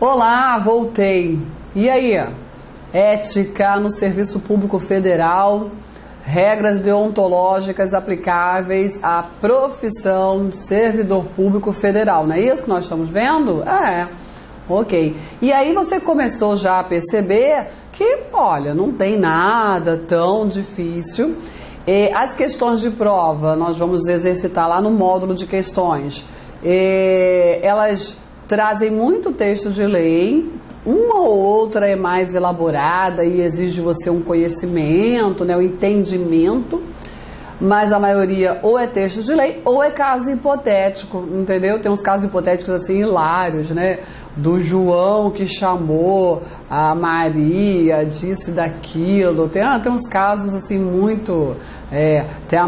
Olá, voltei. E aí? Ética no Serviço Público Federal, regras deontológicas aplicáveis à profissão de servidor público federal. Não é isso que nós estamos vendo? Ok. E aí você começou já a perceber que, olha, não tem nada tão difícil. As questões de prova, nós vamos exercitar lá no módulo de questões. Elas trazem muito texto de lei, uma ou outra é mais elaborada e exige de você um conhecimento, né, um entendimento, mas a maioria ou é texto de lei ou é caso hipotético, entendeu? Tem uns casos hipotéticos assim hilários, né? Do João que chamou a Maria, disse daquilo. Tem uns casos assim muito... tem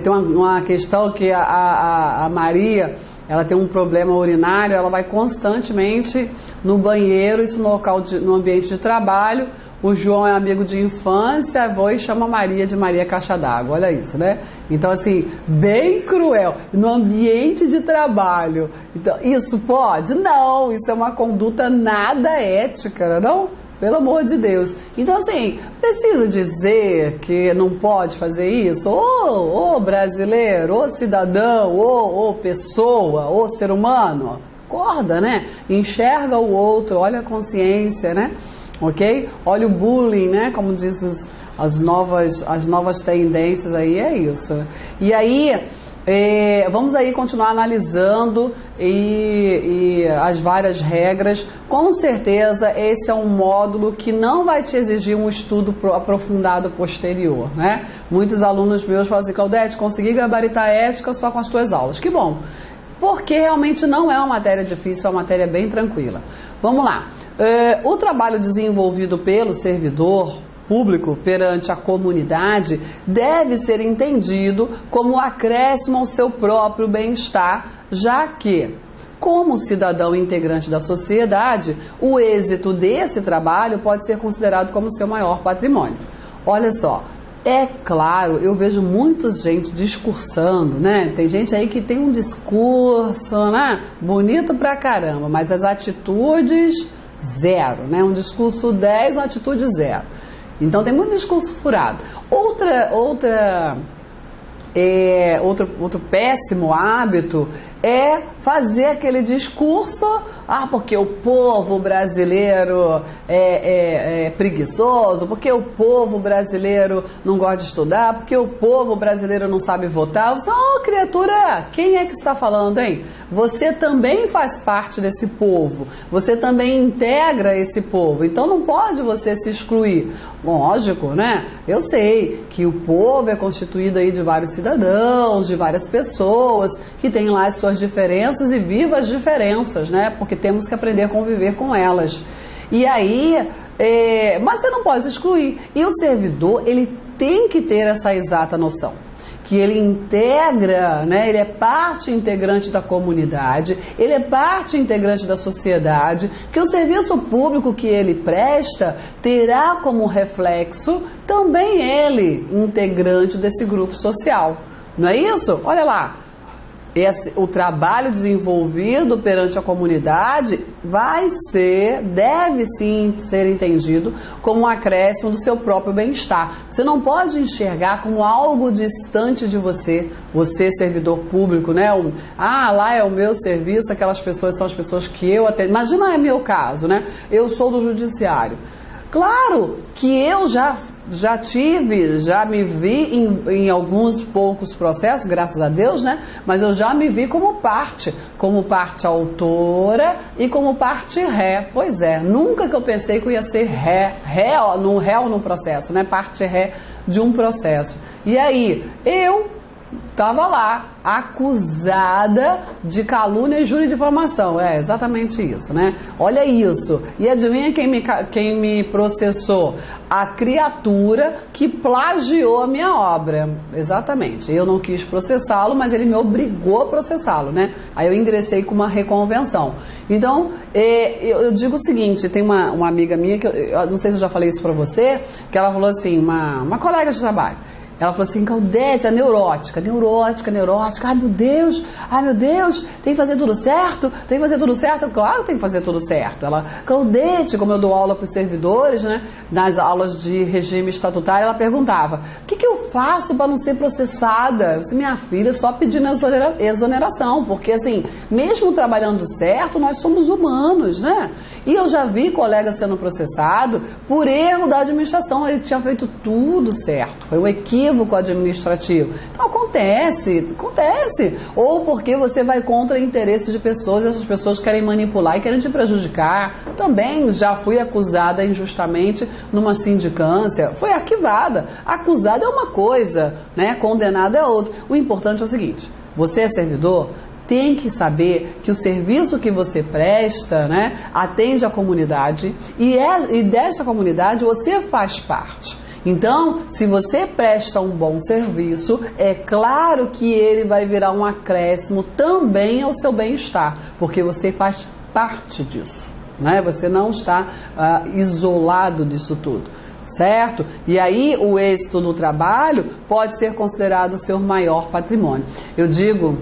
uma questão que a Maria... ela tem um problema urinário, ela vai constantemente no banheiro, isso no ambiente de trabalho. O João é amigo de infância, e chama a Maria de Maria Caixa d'Água, olha isso, né? Então, assim, bem cruel, no ambiente de trabalho. Então, isso pode? Não, isso é uma conduta nada ética, não? Pelo amor de Deus. Então, assim, precisa dizer que não pode fazer isso? Ô brasileiro, ô cidadão, ô pessoa, ô ser humano, acorda, né? Enxerga o outro, olha a consciência, né? Ok? Olha o bullying, né? Como diz as novas tendências aí, é isso. E aí... vamos aí continuar analisando as várias regras. Com certeza esse é um módulo que não vai te exigir um estudo aprofundado posterior, né? Muitos alunos meus falam assim: Claudete, consegui gabaritar a ética só com as tuas aulas. Que bom, porque realmente não é uma matéria difícil, é uma matéria bem tranquila. Vamos lá. O trabalho desenvolvido pelo servidor público perante a comunidade deve ser entendido como acréscimo ao seu próprio bem-estar, já que, como cidadão integrante da sociedade, o êxito desse trabalho pode ser considerado como seu maior patrimônio. Olha só, é claro, eu vejo muita gente discursando, né? Tem gente aí que tem um discurso, né? Bonito pra caramba, mas as atitudes, zero, né? Um discurso 10, uma atitude 0. Então tem muito discurso furado. Outro péssimo hábito é fazer aquele discurso, porque o povo brasileiro é preguiçoso, porque o povo brasileiro não gosta de estudar, porque o povo brasileiro não sabe votar. Você, criatura, quem é que está falando, hein? Você também faz parte desse povo, você também integra esse povo, então não pode você se excluir. Lógico, né? Eu sei que o povo é constituído aí de vários cidadãos, de várias pessoas que têm lá as suas diferenças e viva as diferenças, né? Porque temos que aprender a conviver com elas. E aí, mas você não pode excluir. E o servidor, ele tem que ter essa exata noção, que ele integra, né? Ele é parte integrante da comunidade, ele é parte integrante da sociedade, que o serviço público que ele presta terá como reflexo também ele, integrante desse grupo social. Não é isso? Olha lá. O trabalho desenvolvido perante a comunidade deve sim ser entendido como um acréscimo do seu próprio bem-estar. Você não pode enxergar como algo distante de você, servidor público, né? Lá é o meu serviço, aquelas pessoas são as pessoas que eu atendo. Imagina, é meu caso, né? Eu sou do judiciário. Claro que eu já me vi em alguns poucos processos, graças a Deus, né? Mas eu já me vi como parte autora e como parte ré. Pois é, nunca que eu pensei que eu ia ser réu no processo, né? Parte ré de um processo. E aí, eu estava lá, acusada de calúnia e injúria de difamação. É exatamente isso, né? Olha isso. E adivinha quem me processou? A criatura que plagiou a minha obra. Exatamente. Eu não quis processá-lo, mas ele me obrigou a processá-lo, né? Aí eu ingressei com uma reconvenção. Então, eu digo o seguinte, tem uma amiga minha, que eu não sei se eu já falei isso pra você, que ela falou assim, uma colega de trabalho, Ela falou assim, Claudete, a neurótica, ai meu Deus, tem que fazer tudo certo? Tem que fazer tudo certo? Claro que tem que fazer tudo certo. Ela, Claudete, como eu dou aula para os servidores, né, nas aulas de regime estatutário, ela perguntava, o que eu faço para não ser processada? Eu disse, minha filha, só pedindo exoneração, porque assim, mesmo trabalhando certo, nós somos humanos, né? E eu já vi colega sendo processado por erro da administração, ele tinha feito tudo certo, foi um equívoco administrativo. Então acontece. Ou porque você vai contra interesses de pessoas, e essas pessoas querem manipular e querem te prejudicar. Também já fui acusada injustamente numa sindicância, foi arquivada. Acusada é uma coisa, né? Condenado é outra. O importante é o seguinte, você é servidor, tem que saber que o serviço que você presta, né, atende a comunidade e desta comunidade você faz parte. Então, se você presta um bom serviço, é claro que ele vai virar um acréscimo também ao seu bem-estar, porque você faz parte disso, né? Você não está isolado disso tudo. Certo? E aí o êxito no trabalho pode ser considerado o seu maior patrimônio. Eu digo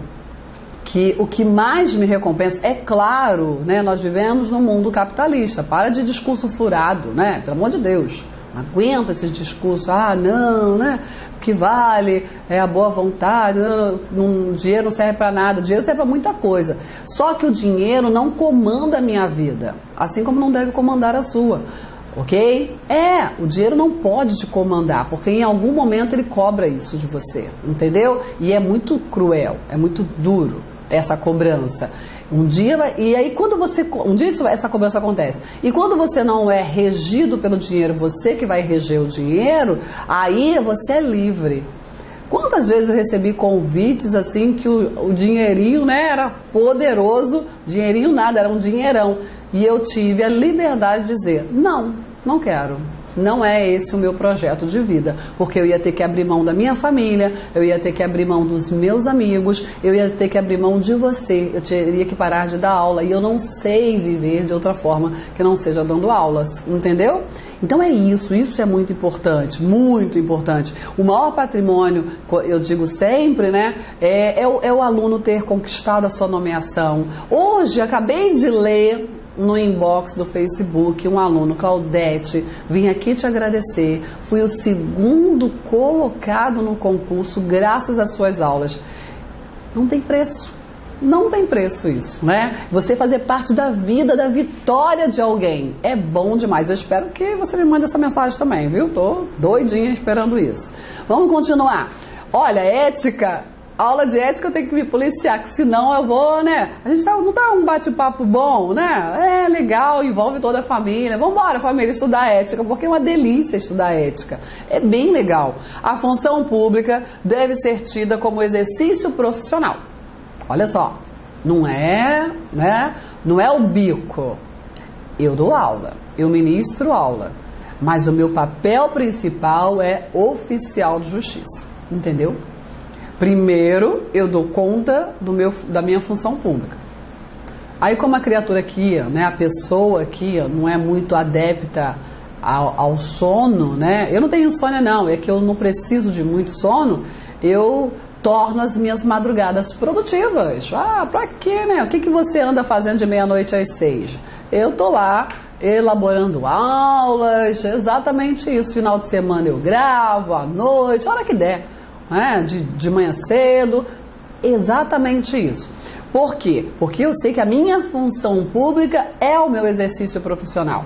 que o que mais me recompensa, é claro, né, nós vivemos num mundo capitalista, para de discurso furado, né, pelo amor de Deus, não aguenta esse discurso, não, né, o que vale é a boa vontade, dinheiro não serve para nada, dinheiro serve para muita coisa, só que o dinheiro não comanda a minha vida, assim como não deve comandar a sua. Ok? O dinheiro não pode te comandar, porque em algum momento ele cobra isso de você, entendeu? E é muito cruel, é muito duro essa cobrança. Um dia essa cobrança acontece. E quando você não é regido pelo dinheiro, você que vai reger o dinheiro, aí você é livre. Quantas vezes eu recebi convites assim que o dinheirinho, né, era poderoso, dinheirinho nada, era um dinheirão. E eu tive a liberdade de dizer, não quero. Não é esse o meu projeto de vida, porque eu ia ter que abrir mão da minha família, eu ia ter que abrir mão dos meus amigos, eu ia ter que abrir mão de você, eu teria que parar de dar aula, e eu não sei viver de outra forma que não seja dando aulas, entendeu? Então é isso é muito importante, muito importante. O maior patrimônio, eu digo sempre, né, é o aluno ter conquistado a sua nomeação. Hoje, acabei de ler no inbox do Facebook, um aluno, Claudete, vim aqui te agradecer, fui o segundo colocado no concurso graças às suas aulas. Não tem preço isso, né? Você fazer parte da vida, da vitória de alguém, é bom demais. Eu espero que você me mande essa mensagem também, viu? Tô doidinha esperando isso. Vamos continuar. Olha, ética. Aula de ética eu tenho que me policiar, que senão eu vou, né? A gente não tá um bate-papo bom, né? É legal, envolve toda a família. Vambora, família, estudar ética, porque é uma delícia estudar ética. É bem legal. A função pública deve ser tida como exercício profissional. Olha só, não é, né? Não é o bico. Eu dou aula, eu ministro aula, mas o meu papel principal é oficial de justiça, entendeu? Primeiro, eu dou conta da minha função pública. Aí, como a criatura aqui, né, a pessoa aqui não é muito adepta ao sono, né? Eu não tenho insônia não, é que eu não preciso de muito sono, eu torno as minhas madrugadas produtivas. Pra quê, né? O que você anda fazendo de meia-noite às 6? Eu tô lá elaborando aulas, exatamente isso. Final de semana eu gravo, à noite, a hora que der. De manhã cedo, exatamente isso. Por quê? Porque eu sei que a minha função pública é o meu exercício profissional.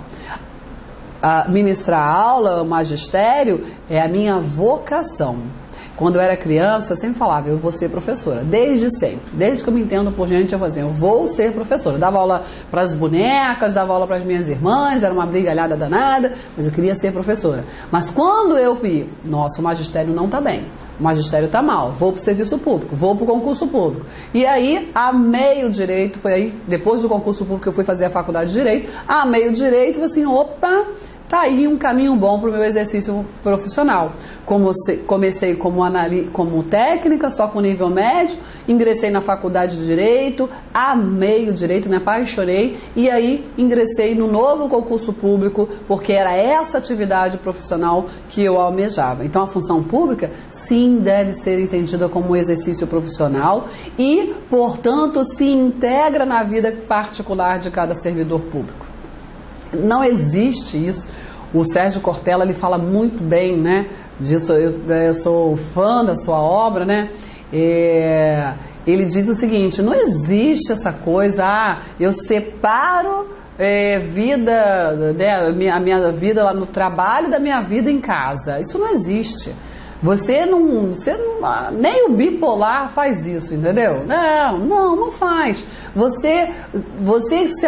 Ministrar aula, o magistério, é a minha vocação. Quando eu era criança, eu sempre falava, eu vou ser professora, desde sempre. Desde que eu me entendo por gente, eu fazia, eu vou ser professora. Eu dava aula para as bonecas, dava aula para as minhas irmãs, era uma brigalhada danada, mas eu queria ser professora. Mas quando eu vi, nossa, o magistério não está bem, o magistério está mal, vou para o serviço público, vou para o concurso público. E aí, amei o direito, foi aí, depois do concurso público, eu fui fazer a faculdade de direito, amei o direito, e falei assim, opa, Tá aí um caminho bom para o meu exercício profissional. Comecei como técnica, só com nível médio, ingressei na faculdade de Direito, amei o Direito, me apaixonei, e aí ingressei no novo concurso público, porque era essa atividade profissional que eu almejava. Então a função pública, sim, deve ser entendida como um exercício profissional e, portanto, se integra na vida particular de cada servidor público. Não existe isso. O Sérgio Cortella, ele fala muito bem, né, disso. Eu sou fã da sua obra, né? Ele diz o seguinte: não existe essa coisa, eu separo vida, né, a minha vida lá no trabalho da minha vida em casa. Isso não existe. Você não, nem o bipolar faz isso, entendeu? Não faz. Você se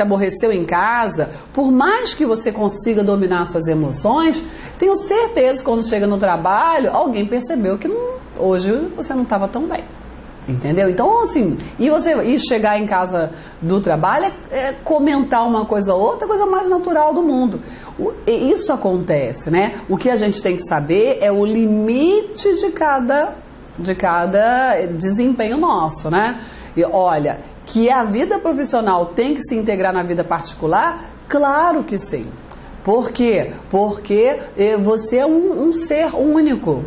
aborreceu em casa, por mais que você consiga dominar suas emoções, tenho certeza que quando chega no trabalho, alguém percebeu que hoje você não estava tão bem. Entendeu? Então, assim, e chegar em casa do trabalho é comentar uma coisa ou outra, a coisa mais natural do mundo. Isso acontece, né? O que a gente tem que saber é o limite de cada desempenho nosso, né? E olha, que a vida profissional tem que se integrar na vida particular? Claro que sim. Por quê? Porque você é um ser único.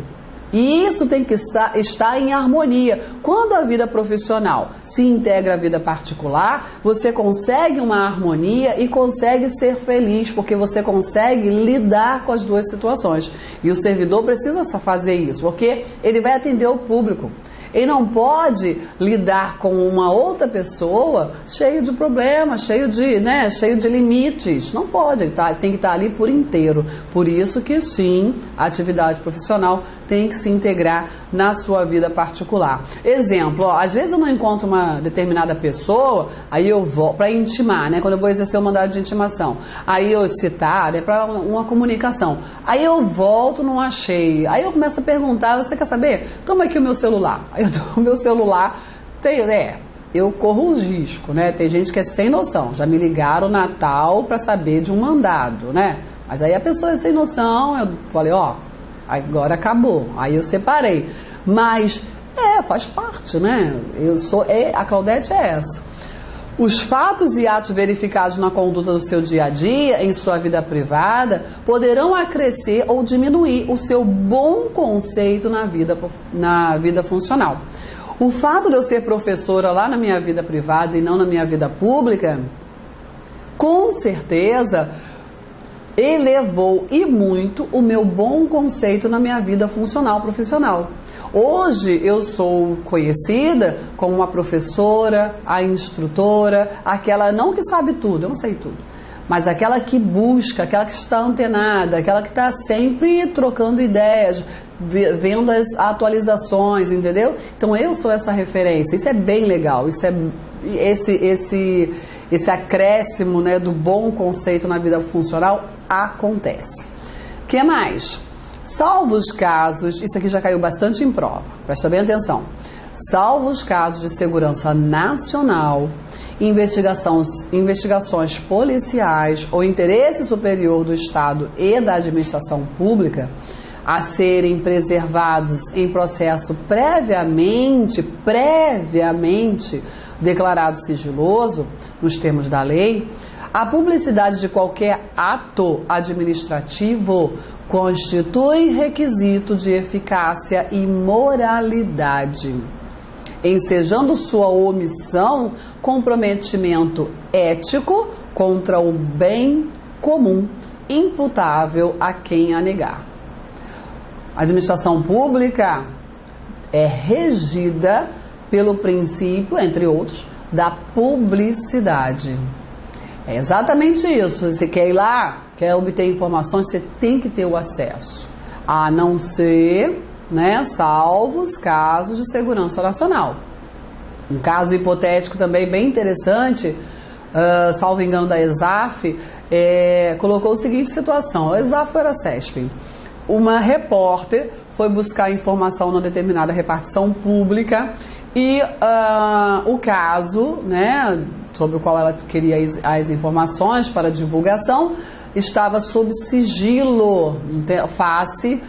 E isso tem que estar em harmonia. Quando a vida profissional se integra à vida particular, você consegue uma harmonia e consegue ser feliz, porque você consegue lidar com as duas situações. E o servidor precisa fazer isso, porque ele vai atender o público. Ele não pode lidar com uma outra pessoa cheio de problemas, cheio de limites. Não pode, ele tem que estar ali por inteiro. Por isso que sim, a atividade profissional tem que se integrar na sua vida particular. Exemplo, às vezes eu não encontro uma determinada pessoa, aí eu vou para intimar, né? Quando eu vou exercer o mandado de intimação, aí eu citar, para uma comunicação. Aí eu volto, não achei. Aí eu começo a perguntar: você quer saber? Toma aqui o meu celular. Aí eu dou o meu celular, eu corro os riscos, né? Tem gente que é sem noção. Já me ligaram no Natal para saber de um mandado, né? Mas aí a pessoa é sem noção, eu falei, agora acabou. Aí eu separei. Mas, faz parte, né? A Claudete é essa. Os fatos e atos verificados na conduta do seu dia a dia, em sua vida privada, poderão acrescer ou diminuir o seu bom conceito na vida funcional. O fato de eu ser professora lá na minha vida privada e não na minha vida pública, com certeza elevou e muito o meu bom conceito na minha vida funcional profissional. Hoje eu sou conhecida como uma professora, a instrutora, aquela não que sabe tudo, eu não sei tudo, mas aquela que busca, aquela que está antenada, aquela que está sempre trocando ideias, vendo as atualizações, entendeu? Então eu sou essa referência, isso é bem legal, isso é esse acréscimo, né, do bom conceito na vida funcional acontece. O que mais? Salvo os casos, isso aqui já caiu bastante em prova, presta bem atenção. Salvo os casos de segurança nacional, investigações policiais ou interesse superior do Estado e da administração pública a serem preservados em processo previamente declarado sigiloso, nos termos da lei, a publicidade de qualquer ato administrativo constitui requisito de eficácia e moralidade, ensejando sua omissão comprometimento ético contra o bem comum, imputável a quem a negar. A administração pública é regida pelo princípio, entre outros, da publicidade. É exatamente isso. Você quer ir lá, quer obter informações, você tem que ter o acesso. A não ser, né, salvo os casos de segurança nacional. Um caso hipotético também bem interessante, salvo engano da ESAF, colocou a seguinte situação. A ESAF era a CESP. Uma repórter foi buscar informação numa determinada repartição pública e o caso, né, sobre o qual ela queria as informações para divulgação, estava sob sigilo, face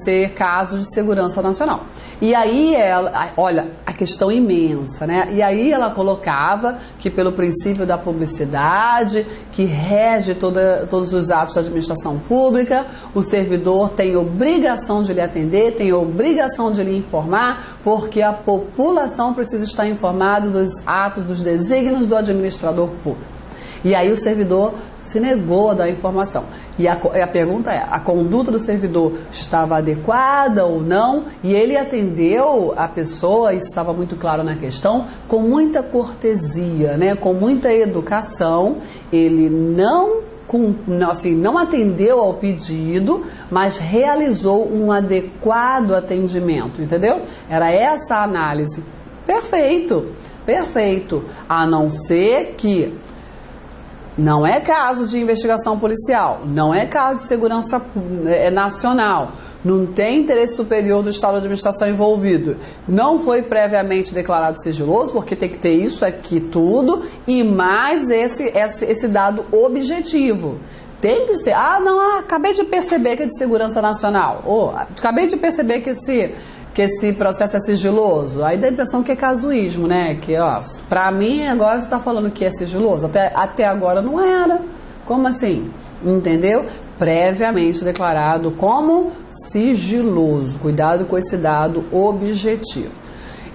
ser caso de segurança nacional. E aí ela, olha, a questão imensa, né? E aí ela colocava que pelo princípio da publicidade, que rege todos os atos da administração pública, o servidor tem obrigação de lhe atender, tem obrigação de lhe informar, porque a população precisa estar informada dos atos, dos desígnios do administrador público. E aí o servidor se negou a dar informação. E a pergunta é, a conduta do servidor estava adequada ou não? E ele atendeu a pessoa, isso estava muito claro na questão, com muita cortesia, né? Com muita educação. Ele não atendeu ao pedido, mas realizou um adequado atendimento, entendeu? Era essa a análise. Perfeito, perfeito. A não ser que não é caso de investigação policial, não é caso de segurança nacional, não tem interesse superior do Estado de administração envolvido, não foi previamente declarado sigiloso, porque tem que ter isso aqui tudo, e mais esse dado objetivo. Tem que ser, acabei de perceber que é de segurança nacional, acabei de perceber que esse processo é sigiloso, aí dá a impressão que é casuísmo, né? Que, pra mim, agora você tá falando que é sigiloso. Até agora não era. Como assim? Entendeu? Previamente declarado como sigiloso. Cuidado com esse dado objetivo.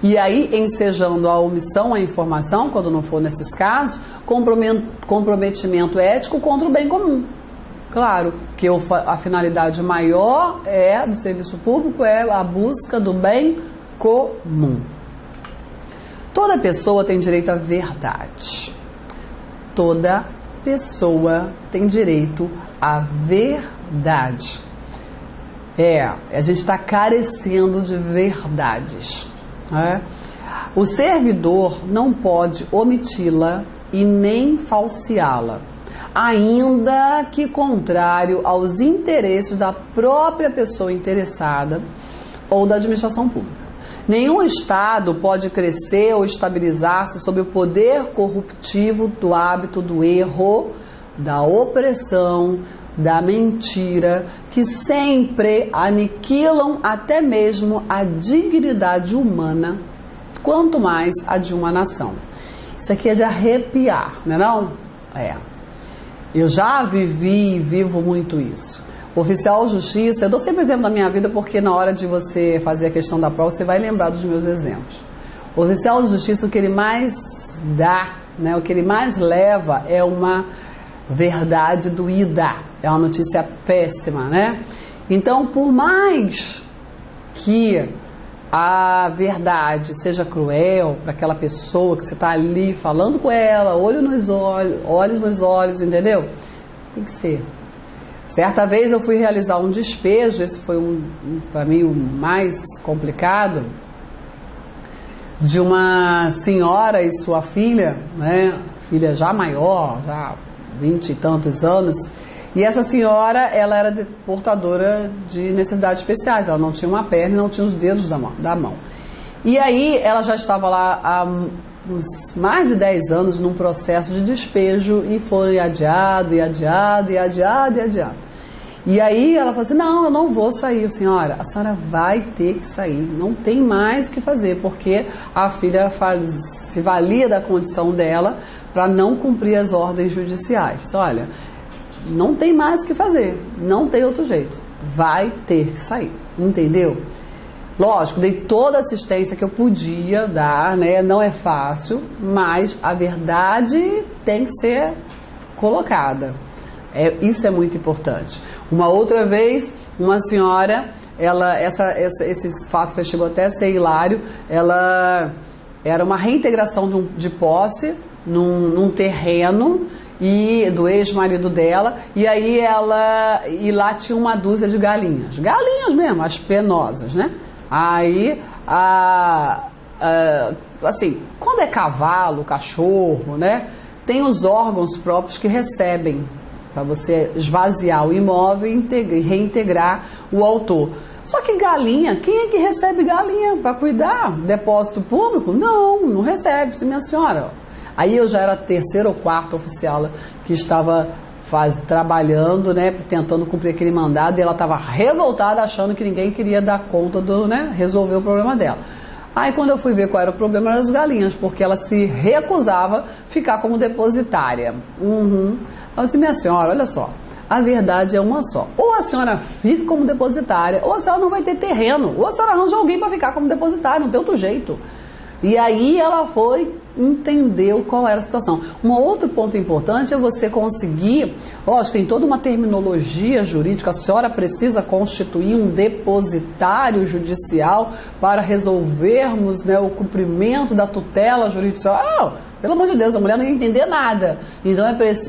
E aí, ensejando a omissão à informação, quando não for nesses casos, comprometimento ético contra o bem comum. Claro que a finalidade maior do serviço público é a busca do bem comum. Toda pessoa tem direito à verdade. Toda pessoa tem direito à verdade. A gente está carecendo de verdades. Né? O servidor não pode omiti-la e nem falseá-la, ainda que contrário aos interesses da própria pessoa interessada ou da administração pública. Nenhum Estado pode crescer ou estabilizar-se sob o poder corruptivo do hábito do erro, da opressão, da mentira, que sempre aniquilam até mesmo a dignidade humana, quanto mais a de uma nação. Isso aqui é de arrepiar, não é não? Eu já vivi e vivo muito isso. Oficial de justiça, eu dou sempre exemplo da minha vida porque na hora de você fazer a questão da prova, você vai lembrar dos meus exemplos. O oficial de justiça, o que ele mais dá, né, o que ele mais leva é uma verdade doída, é uma notícia péssima, né? Então, por mais que a verdade seja cruel para aquela pessoa que você está ali falando com ela, olhos nos olhos, entendeu? Tem que ser. Certa vez eu fui realizar um despejo, esse foi para mim o mais complicado, de uma senhora e sua filha, né? Filha já maior, já 20 e tantos anos. E essa senhora, ela era portadora de necessidades especiais, ela não tinha uma perna e não tinha os dedos da mão. E aí ela já estava lá há uns mais de 10 anos num processo de despejo e foi adiado. E aí ela falou assim, não, eu não vou sair, senhora, a senhora vai ter que sair, não tem mais o que fazer, porque a filha se valia da condição dela para não cumprir as ordens judiciais. Olha, não tem mais o que fazer, não tem outro jeito, vai ter que sair, entendeu? Lógico, dei toda a assistência que eu podia dar, né? Não é fácil, mas a verdade tem que ser colocada. Isso é muito importante. Uma outra vez, uma senhora, esse fato chegou até a ser hilário, ela era uma reintegração de posse num terreno e do ex-marido dela, e aí e lá tinha uma dúzia de galinhas mesmo, as penosas, né? Aí, assim, quando é cavalo, cachorro, né, tem os órgãos próprios que recebem para você esvaziar o imóvel e reintegrar o autor. Só que galinha, quem é que recebe galinha para cuidar? Depósito público? Não recebe, minha senhora. Aí eu já era a terceira ou quarta oficial que estava trabalhando, né, tentando cumprir aquele mandado, e ela estava revoltada, achando que ninguém queria dar conta resolver o problema dela. Aí quando eu fui ver qual era o problema, eram as galinhas, porque ela se recusava a ficar como depositária. Eu disse, minha senhora, olha só, a verdade é uma só. Ou a senhora fica como depositária, ou a senhora não vai ter terreno, ou a senhora arranja alguém para ficar como depositária, não tem outro jeito. E aí ela entendeu qual era a situação. Um outro ponto importante é você conseguir, lógico, tem toda uma terminologia jurídica, a senhora precisa constituir um depositário judicial para resolvermos, né, o cumprimento da tutela judicial. Pelo amor de Deus, a mulher não ia entender nada. Então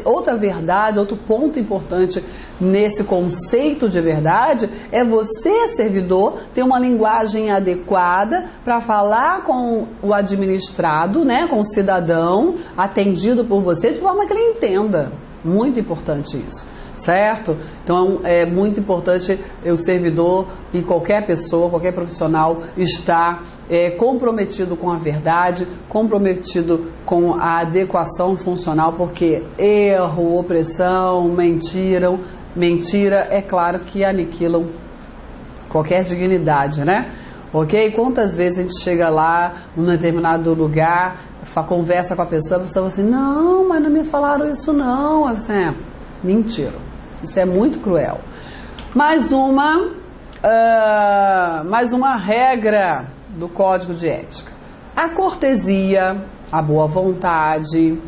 outra verdade, outro ponto importante nesse conceito de verdade é você, servidor, ter uma linguagem adequada para falar com o administrado, né, com o cidadão atendido por você, de forma que ele entenda. Muito importante isso, certo? Então é muito importante o servidor e qualquer pessoa, qualquer profissional estar comprometido com a verdade, comprometido com a adequação funcional, porque erro, opressão, mentira, é claro que aniquilam qualquer dignidade, né? Ok? Quantas vezes a gente chega lá, num determinado lugar, conversa com a pessoa fala assim, não, mas não me falaram isso não. Aí você, mentira. Isso é muito cruel. Mais uma regra do Código de Ética. A cortesia, a boa vontade,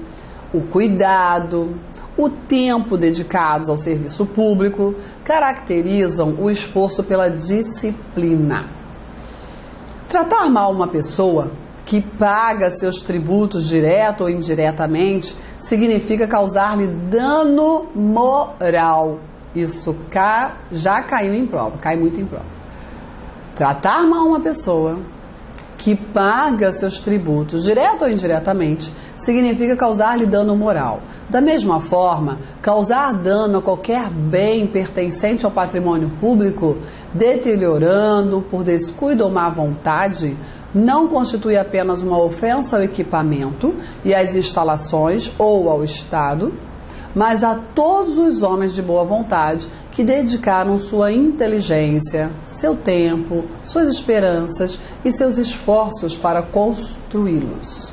o cuidado, o tempo dedicados ao serviço público caracterizam o esforço pela disciplina. Tratar mal uma pessoa que paga seus tributos direto ou indiretamente significa causar-lhe dano moral. Isso já caiu em prova, cai muito em prova. Tratar mal uma pessoa que paga seus tributos, direto ou indiretamente, significa causar-lhe dano moral. Da mesma forma, causar dano a qualquer bem pertencente ao patrimônio público, deteriorando por descuido ou má vontade, não constitui apenas uma ofensa ao equipamento e às instalações ou ao Estado, mas a todos os homens de boa vontade que dedicaram sua inteligência, seu tempo, suas esperanças e seus esforços para construí-los.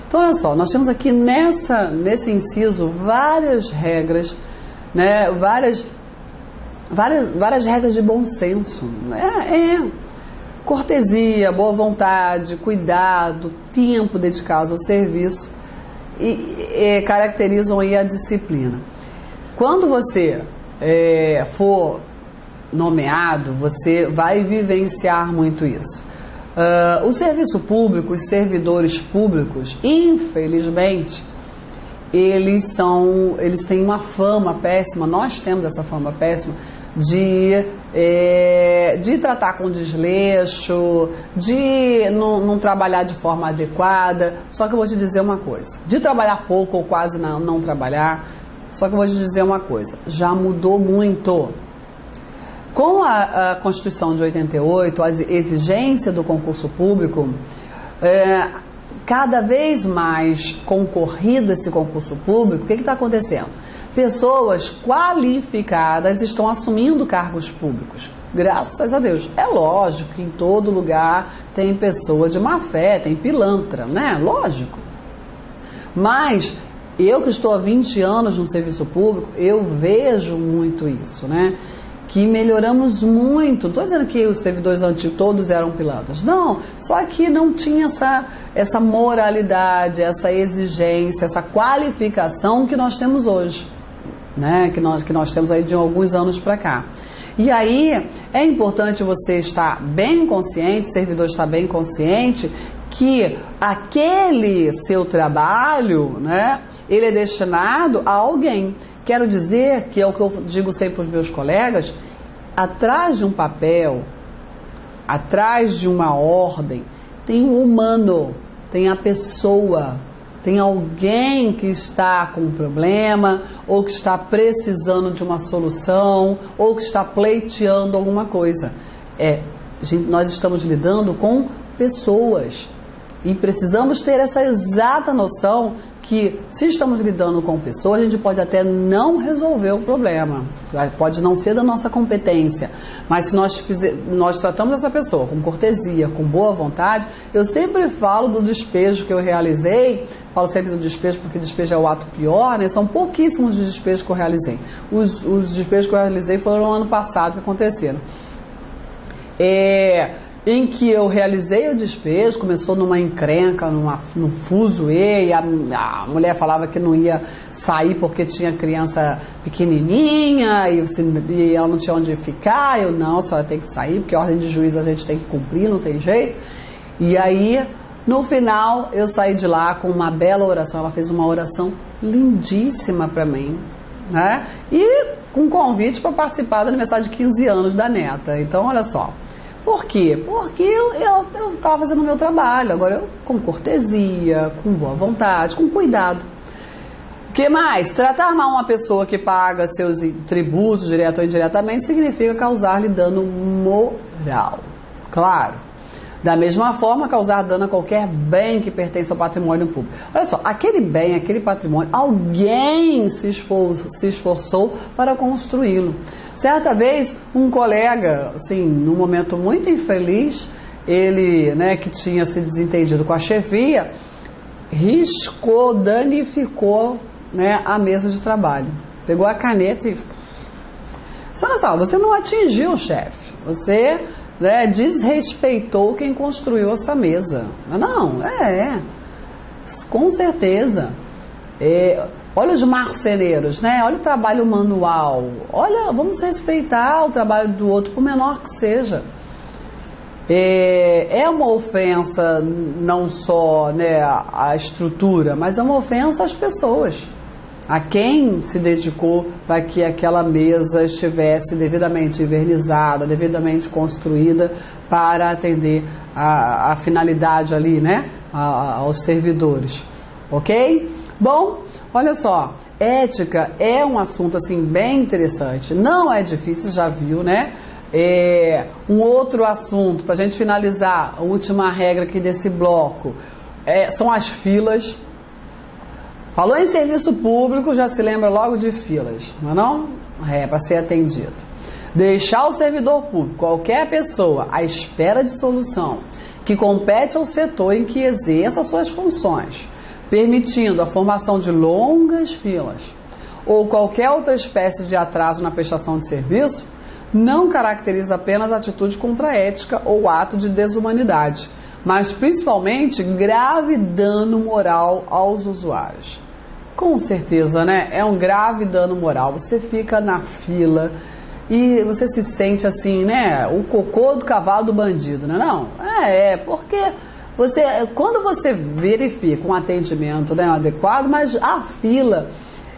Então, olha só, nós temos aqui nesse inciso várias regras, né, várias regras de bom senso. Cortesia, boa vontade, cuidado, tempo dedicado ao serviço e caracterizam aí a disciplina. Quando você for nomeado, você vai vivenciar muito isso. O serviço público, os servidores públicos, infelizmente, eles têm uma fama péssima, nós temos essa fama péssima de tratar com desleixo, de não trabalhar de forma adequada. Só que eu vou te dizer uma coisa, de trabalhar pouco ou quase não trabalhar. Só que eu vou te dizer uma coisa, já mudou muito. Com a Constituição de 88, a exigência do concurso público, cada vez mais concorrido esse concurso público, o que está acontecendo? Pessoas qualificadas estão assumindo cargos públicos, graças a Deus. É lógico que em todo lugar tem pessoa de má fé, tem pilantra, né? Lógico. Mas eu que estou há 20 anos no serviço público, eu vejo muito isso, né? Que melhoramos muito. Não estou dizendo que os servidores antigos todos eram pilantras. Não, só que não tinha essa moralidade, essa exigência, essa qualificação que nós temos hoje, né? Que nós temos aí de alguns anos para cá. E aí é importante você estar bem consciente, o servidor estar bem consciente que aquele seu trabalho, né, ele é destinado a alguém. Quero dizer, que é o que eu digo sempre para os meus colegas, atrás de um papel, atrás de uma ordem, tem um humano, tem a pessoa, tem alguém que está com um problema, ou que está precisando de uma solução, ou que está pleiteando alguma coisa. Nós estamos lidando com pessoas. E precisamos ter essa exata noção que, se estamos lidando com pessoas, a gente pode até não resolver o problema, pode não ser da nossa competência, mas se nós tratamos essa pessoa com cortesia, com boa vontade. Eu sempre falo do despejo que eu realizei, falo sempre do despejo porque despejo é o ato pior, né? São pouquíssimos os despejos que eu realizei. Os despejos que eu realizei foram no ano passado que aconteceram. Em que eu realizei o despejo, começou numa encrenca, num fuzuê, e a mulher falava que não ia sair porque tinha criança pequenininha e ela não tinha onde ficar. Eu, não, a senhora tem que sair, porque a ordem de juiz a gente tem que cumprir, não tem jeito. E aí, no final, eu saí de lá com uma bela oração. Ela fez uma oração lindíssima para mim, né? E com convite para participar do aniversário de 15 anos da neta. Então, olha só. Por quê? Porque eu estava fazendo o meu trabalho, agora eu com cortesia, com boa vontade, com cuidado. O que mais? Tratar mal uma pessoa que paga seus tributos, direto ou indiretamente, significa causar-lhe dano moral. Claro. Da mesma forma, causar dano a qualquer bem que pertence ao patrimônio público. Olha só, aquele bem, aquele patrimônio, alguém se esforçou para construí-lo. Certa vez, um colega, assim, num momento muito infeliz, ele, né, que tinha se desentendido com a chefia, riscou, danificou, né, a mesa de trabalho. Pegou a caneta e... Olha só, você não atingiu o chefe, você... né, desrespeitou quem construiu essa mesa. Não, com certeza. Olha os marceneiros, né? Olha o trabalho manual. Olha, vamos respeitar o trabalho do outro, por menor que seja. É uma ofensa não só, né, à estrutura, mas é uma ofensa às pessoas. A quem se dedicou para que aquela mesa estivesse devidamente envernizada, devidamente construída para atender a finalidade ali, né, aos servidores, ok? Bom, olha só, ética é um assunto assim bem interessante, não é difícil, já viu, né? Um outro assunto, para a gente finalizar, a última regra aqui desse bloco, são as filas. Falou em serviço público, já se lembra logo de filas, não é não? Para ser atendido. Deixar o servidor público, qualquer pessoa, à espera de solução, que compete ao setor em que exerça suas funções, permitindo a formação de longas filas, ou qualquer outra espécie de atraso na prestação de serviço, não caracteriza apenas atitude contra a ética ou ato de desumanidade, mas principalmente grave dano moral aos usuários. Com certeza, né? É um grave dano moral. Você fica na fila e você se sente assim, né? O cocô do cavalo do bandido, não é não? Porque quando você verifica um atendimento, né, adequado, mas a fila,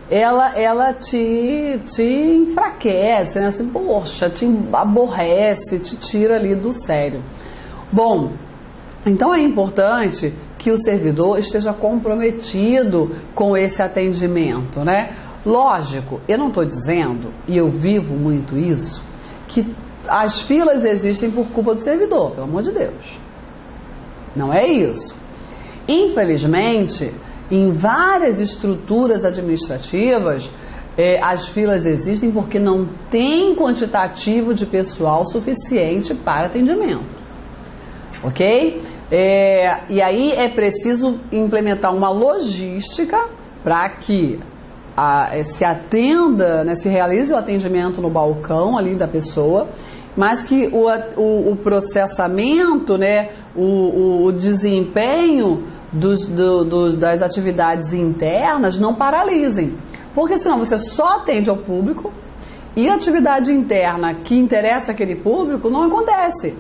ela te enfraquece, né? Assim, poxa, te aborrece, te tira ali do sério. Bom, então é importante que o servidor esteja comprometido com esse atendimento, né? Lógico, eu não estou dizendo, e eu vivo muito isso, que as filas existem por culpa do servidor, pelo amor de Deus. Não é isso. Infelizmente, em várias estruturas administrativas, as filas existem porque não tem quantitativo de pessoal suficiente para atendimento. Ok? E aí é preciso implementar uma logística para que se atenda, né, se realize o atendimento no balcão ali da pessoa, mas que o processamento, né, o desempenho das atividades internas não paralisem. Porque senão você só atende ao público e a atividade interna que interessa aquele público não acontece.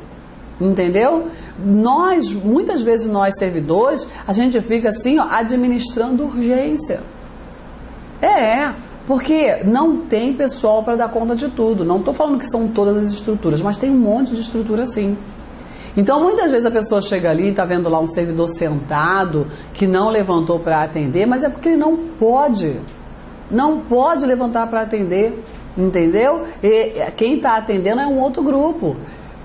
Entendeu? Muitas vezes nós servidores, a gente fica assim, ó, administrando urgência. Porque não tem pessoal para dar conta de tudo. Não estou falando que são todas as estruturas, mas tem um monte de estrutura sim. Então muitas vezes a pessoa chega ali e está vendo lá um servidor sentado que não levantou para atender, mas é porque ele não pode levantar para atender, entendeu? E quem está atendendo é um outro grupo.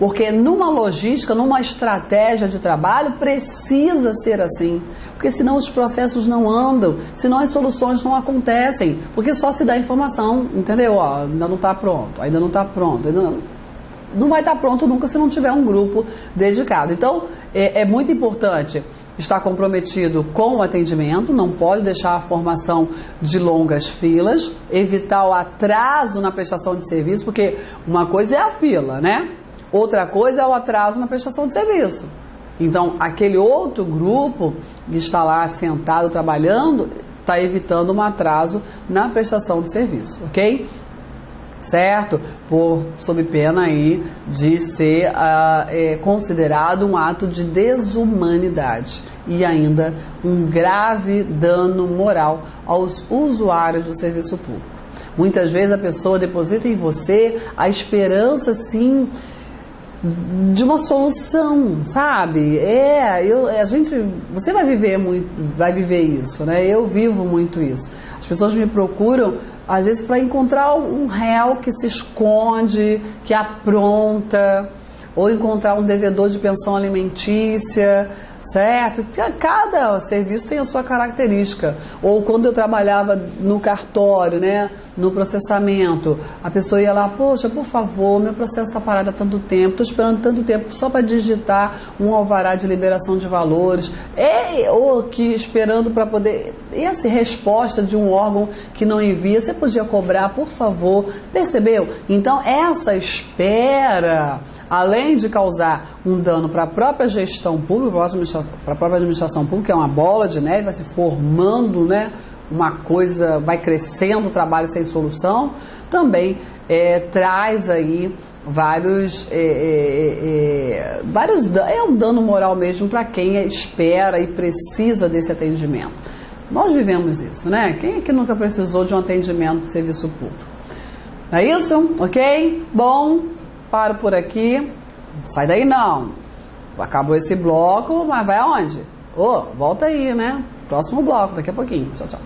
Porque numa logística, numa estratégia de trabalho, precisa ser assim. Porque senão os processos não andam, senão as soluções não acontecem. Porque só se dá informação, entendeu? Ó, ainda não está pronto, ainda não está pronto, não vai estar pronto nunca se não tiver um grupo dedicado. Então, é muito importante estar comprometido com o atendimento, não pode deixar a formação de longas filas, evitar o atraso na prestação de serviço, porque uma coisa é a fila, né? Outra coisa é o atraso na prestação de serviço. Então, aquele outro grupo que está lá sentado trabalhando está evitando um atraso na prestação de serviço, ok? Certo? Sob pena aí de ser considerado um ato de desumanidade e ainda um grave dano moral aos usuários do serviço público. Muitas vezes a pessoa deposita em você a esperança, sim, de uma solução, sabe? Você vai viver isso, né? Eu vivo muito isso. As pessoas me procuram, às vezes, para encontrar um réu que se esconde, que apronta, ou encontrar um devedor de pensão alimentícia, certo? Cada serviço tem a sua característica. Ou quando eu trabalhava no cartório, né, no processamento, a pessoa ia lá, poxa, por favor, meu processo está parado há tanto tempo, estou esperando tanto tempo só para digitar um alvará de liberação de valores, ou que esperando para poder... E essa resposta de um órgão que não envia, você podia cobrar, por favor, percebeu? Então, essa espera, além de causar um dano para a própria gestão pública, para a própria administração pública, que é uma bola de neve, vai se formando, né? Uma coisa, vai crescendo o trabalho sem solução, também traz aí vários é um dano moral mesmo para quem espera e precisa desse atendimento. Nós vivemos isso, né? Quem é que nunca precisou de um atendimento de serviço público? Não é isso? Ok? Bom, paro por aqui. Sai daí não. Acabou esse bloco, mas vai aonde? Volta aí, né? Próximo bloco, daqui a pouquinho. Tchau, tchau.